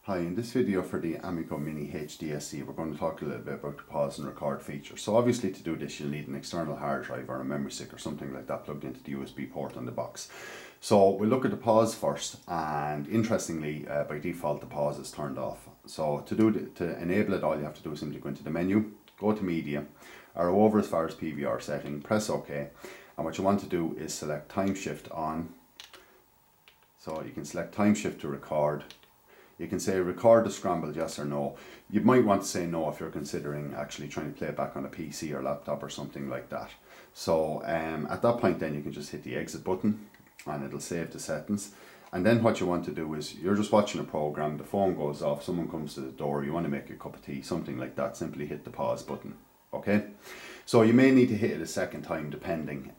Hi, in this video for the Amiko Mini HDSE, we're going to talk a little bit about the pause and record feature. So obviously to do this you'll need an external hard drive or a memory stick or something like that plugged into the USB port on the box. So we'll look at the pause first, and interestingly by default the pause is turned off. So to enable it, all you have to do is simply go into the menu, go to media, arrow over as far as PVR setting, press OK, and what you want to do is select time shift on. So you can select time shift to record. You can say record the scrambled, yes or no. You might want to say no if you're considering actually trying to play it back on a PC or laptop or something like that. So at that point then you can just hit the exit button and it'll save the settings. And then what you want to do is, you're just watching a program, the phone goes off, someone comes to the door, you want to make a cup of tea, something like that, simply hit the pause button. Okay, so you may need to hit it a second time depending.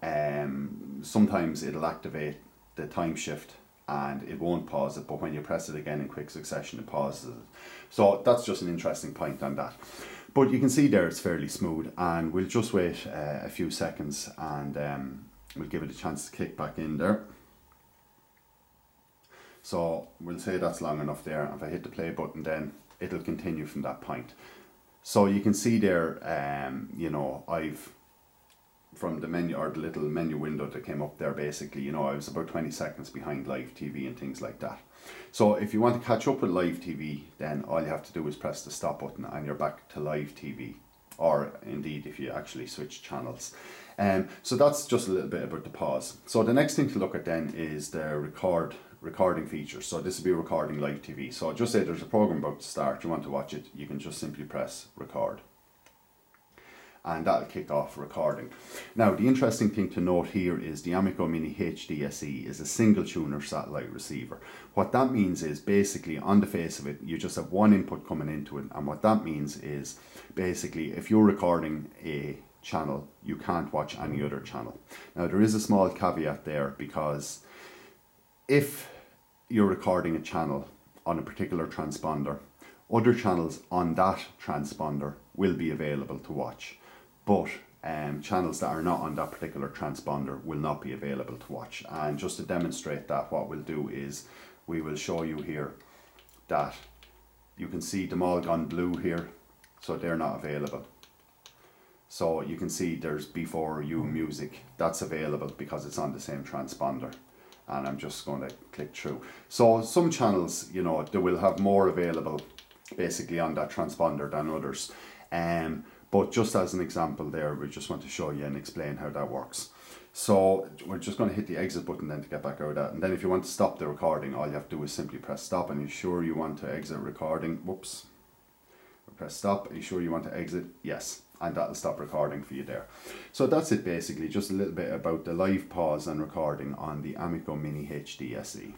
Sometimes it'll activate the time shift and it won't pause it, but when you press it again in quick succession it pauses it. So that's just an interesting point on that. But you can see there it's fairly smooth, and we'll just wait a few seconds and we'll give it a chance to kick back in there. So we'll say that's long enough there. If I hit the play button then it'll continue from that point. So you can see there, you know, from the menu, or the little menu window that came up there, basically, you know, I was about 20 seconds behind live TV and things like that. So if you want to catch up with live TV, then all you have to do is press the stop button and you're back to live TV, or indeed if you actually switch channels. So that's just a little bit about the pause. So the next thing to look at then is the recording feature. So this will be recording live TV. So just say there's a program about to start, you want to watch it, you can just simply press record, and that'll kick off recording. Now the interesting thing to note here is the Amiko Mini HDSE is a single tuner satellite receiver. What that means is, basically on the face of it, you just have one input coming into it, and what that means is basically if you're recording a channel you can't watch any other channel. Now there is a small caveat there, because if you're recording a channel on a particular transponder, other channels on that transponder will be available to watch, but channels that are not on that particular transponder will not be available to watch. And just to demonstrate that, what we'll do is we will show you here that you can see them all gone blue here, so they're not available. So you can see there's Before You music, that's available because it's on the same transponder. And I'm just going to click through. So some channels, you know, they will have more available basically on that transponder than others. But just as an example there, we just want to show you and explain how that works. So we're just going to hit the exit button then to get back out of that. And then if you want to stop the recording, all you have to do is simply press stop. And you're sure you want to exit recording? Whoops. Press stop. Are you sure you want to exit? Yes. And that'll stop recording for you there. So that's it basically, just a little bit about the live pause and recording on the Amiko Mini HDSE.